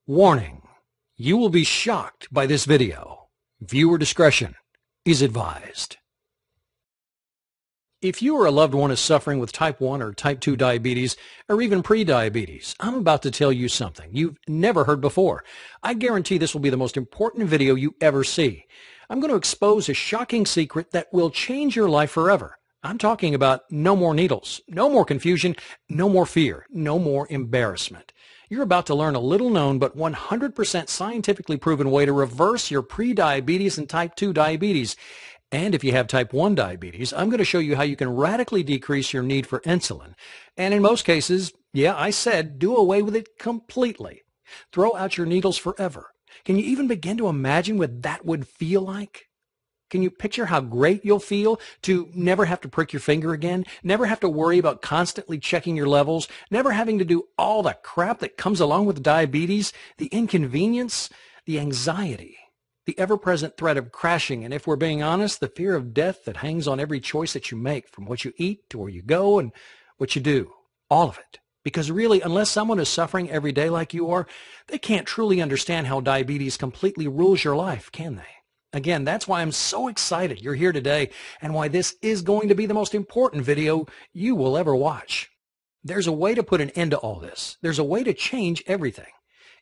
Warning: you will be shocked by this video. Viewer discretion is advised. If you or a loved one is suffering with type 1 or type 2 diabetes, or even pre-diabetes, I'm about to tell you something you've never heard before. I guarantee this will be the most important video you ever see. I'm going to expose a shocking secret that will change your life forever. I'm talking about no more needles, no more confusion, no more fear, no more embarrassment. You're about to learn a little known but 100% scientifically proven way to reverse your pre-diabetes and type 2 diabetes. And if you have type 1 diabetes, I'm going to show you how you can radically decrease your need for insulin. And in most cases, yeah, I said do away with it completely. Throw out your needles forever. Can you even begin to imagine what that would feel like? Can you picture how great you'll feel to never have to prick your finger again, never have to worry about constantly checking your levels, never having to do all the crap that comes along with diabetes, the inconvenience, the anxiety, the ever-present threat of crashing, and if we're being honest, the fear of death that hangs on every choice that you make, from what you eat to where you go and what you do, all of it. Because really, unless someone is suffering every day like you are, they can't truly understand how diabetes completely rules your life, can they? Again, that's why I'm so excited you're here today and why this is going to be the most important video you will ever watch. There's a way to put an end to all this. There's a way to change everything.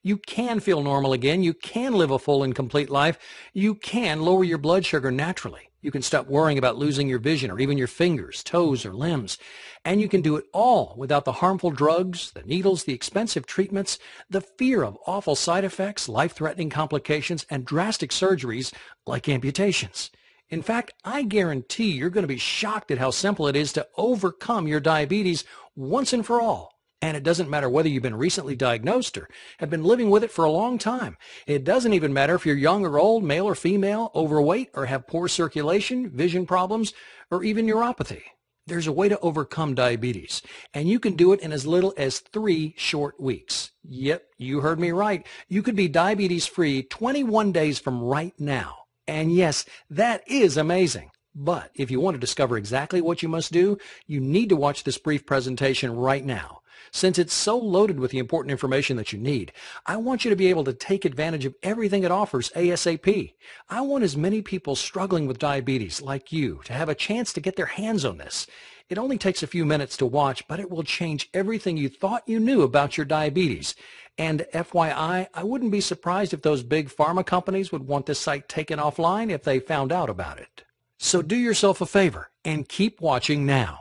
You can feel normal again. You can live a full and complete life. You can lower your blood sugar naturally. You can stop worrying about losing your vision or even your fingers, toes, or limbs. And you can do it all without the harmful drugs, the needles, the expensive treatments, the fear of awful side effects, life-threatening complications, and drastic surgeries like amputations. In fact, I guarantee you're going to be shocked at how simple it is to overcome your diabetes once and for all. And it doesn't matter whether you've been recently diagnosed or have been living with it for a long time. It doesn't even matter if you're young or old, male or female, overweight, or have poor circulation, vision problems, or even neuropathy. There's a way to overcome diabetes, and you can do it in as little as 3 short weeks. Yep, you heard me right. You could be diabetes-free 21 days from right now. And yes, that is amazing. But if you want to discover exactly what you must do, you need to watch this brief presentation right now. Since it's so loaded with the important information that you need, I want you to be able to take advantage of everything it offers ASAP. I want as many people struggling with diabetes like you to have a chance to get their hands on this. It only takes a few minutes to watch, but it will change everything you thought you knew about your diabetes. And FYI, I wouldn't be surprised if those big pharma companies would want this site taken offline if they found out about it. So do yourself a favor and keep watching now.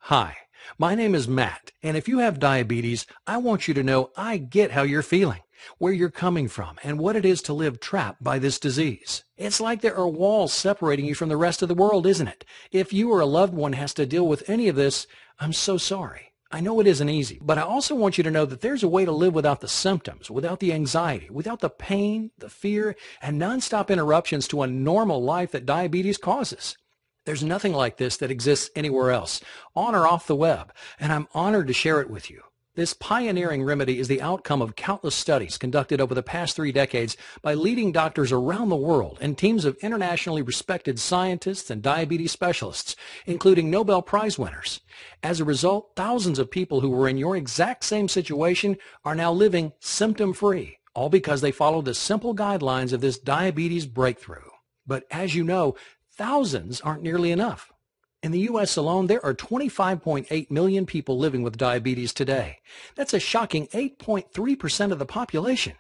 Hi. My name is Matt, and if you have diabetes, I want you to know I get how you're feeling, where you're coming from, and what it is to live trapped by this disease. It's like there are walls separating you from the rest of the world, isn't it? If you or a loved one has to deal with any of this, I'm so sorry. I know it isn't easy, but I also want you to know that there's a way to live without the symptoms, without the anxiety, without the pain, the fear, and nonstop interruptions to a normal life that diabetes causes. There's nothing like this that exists anywhere else, on or off the web, and I'm honored to share it with you. This pioneering remedy is the outcome of countless studies conducted over the past 3 decades by leading doctors around the world and teams of internationally respected scientists and diabetes specialists, including Nobel Prize winners. As a result, thousands of people who were in your exact same situation are now living symptom-free, all because they followed the simple guidelines of this diabetes breakthrough. But as you know, thousands aren't nearly enough. In the U.S. alone, there are 25.8 million people living with diabetes today. That's a shocking 8.3% of the population.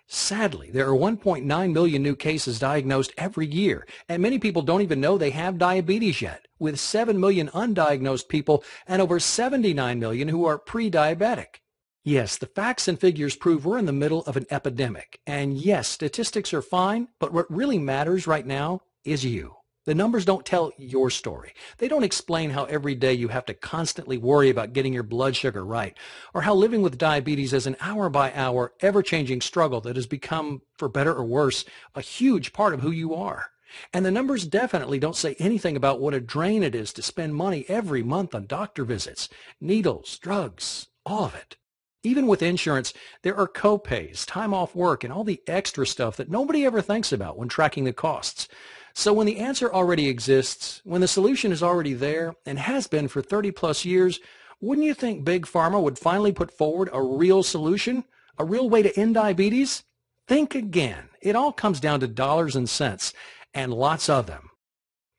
Sadly, there are 1.9 million new cases diagnosed every year, and many people don't even know they have diabetes yet, with 7 million undiagnosed people and over 79 million who are pre-diabetic. Yes, the facts and figures prove we're in the middle of an epidemic. And yes, statistics are fine, but what really matters right now is you. The numbers don't tell your story. They don't explain how every day you have to constantly worry about getting your blood sugar right, or how living with diabetes is an hour-by-hour, ever-changing struggle that has become, for better or worse, a huge part of who you are. And the numbers definitely don't say anything about what a drain it is to spend money every month on doctor visits, needles, drugs, all of it. Even with insurance, there are co-pays, time off work, and all the extra stuff that nobody ever thinks about when tracking the costs. So when the answer already exists, when the solution is already there and has been for 30 plus years, wouldn't you think Big Pharma would finally put forward a real solution? A real way to end diabetes? Think again. It all comes down to dollars and cents, and lots of them.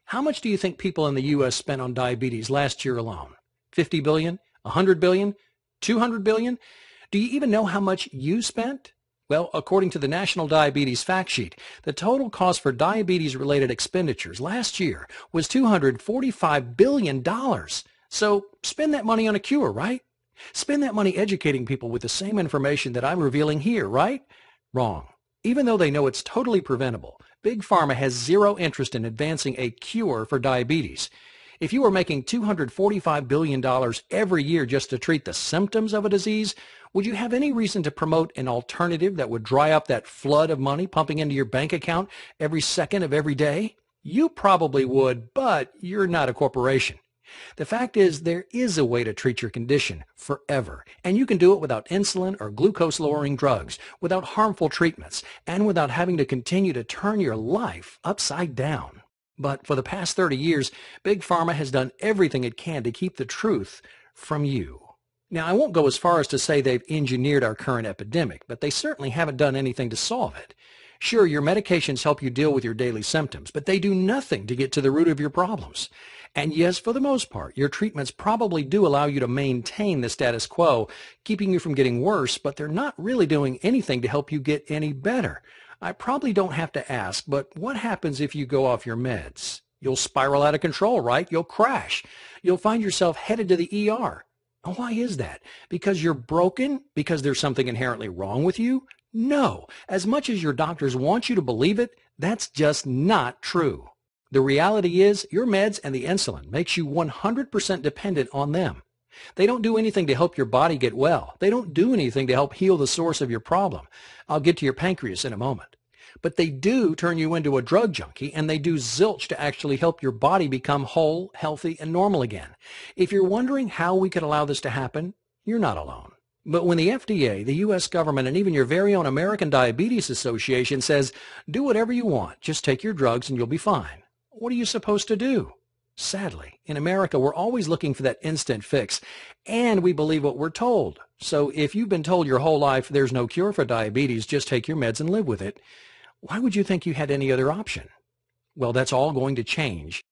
How much do you think people in the U.S. spent on diabetes last year alone? 50 billion? 100 billion? 200 billion? Do you even know how much you spent? Well, according to the National Diabetes Fact Sheet, the total cost for diabetes-related expenditures last year was $245 billion. So spend that money on a cure, right? Spend that money educating people with the same information that I'm revealing here, right? Wrong. Even though they know it's totally preventable, Big Pharma has zero interest in advancing a cure for diabetes. If you were making $245 billion every year just to treat the symptoms of a disease, would you have any reason to promote an alternative that would dry up that flood of money pumping into your bank account every second of every day? You probably would, but you're not a corporation. The fact is, there is a way to treat your condition forever, and you can do it without insulin or glucose-lowering drugs, without harmful treatments, and without having to continue to turn your life upside down. But for the past 30 years, Big Pharma has done everything it can to keep the truth from you. Now, I won't go as far as to say they've engineered our current epidemic, but they certainly haven't done anything to solve it. Sure, your medications help you deal with your daily symptoms, but they do nothing to get to the root of your problems. And yes, for the most part, your treatments probably do allow you to maintain the status quo, keeping you from getting worse, but they're not really doing anything to help you get any better. I probably don't have to ask, but what happens if you go off your meds? You'll spiral out of control, right? You'll crash. You'll find yourself headed to the ER. Why is that? Because you're broken? Because there's something inherently wrong with you? No. As much as your doctors want you to believe it, that's just not true. The reality is your meds and the insulin makes you 100% dependent on them. They don't do anything to help your body get well. They don't do anything to help heal the source of your problem. I'll get to your pancreas in a moment. But they do turn you into a drug junkie, and they do zilch to actually help your body become whole, healthy, and normal again. If you're wondering how we could allow this to happen, you're not alone. But when the FDA, the U.S. government, and even your very own American Diabetes Association says, do whatever you want, just take your drugs and you'll be fine, what are you supposed to do? Sadly, in America, we're always looking for that instant fix, and we believe what we're told. So if you've been told your whole life there's no cure for diabetes, just take your meds and live with it, why would you think you had any other option? Well, that's all going to change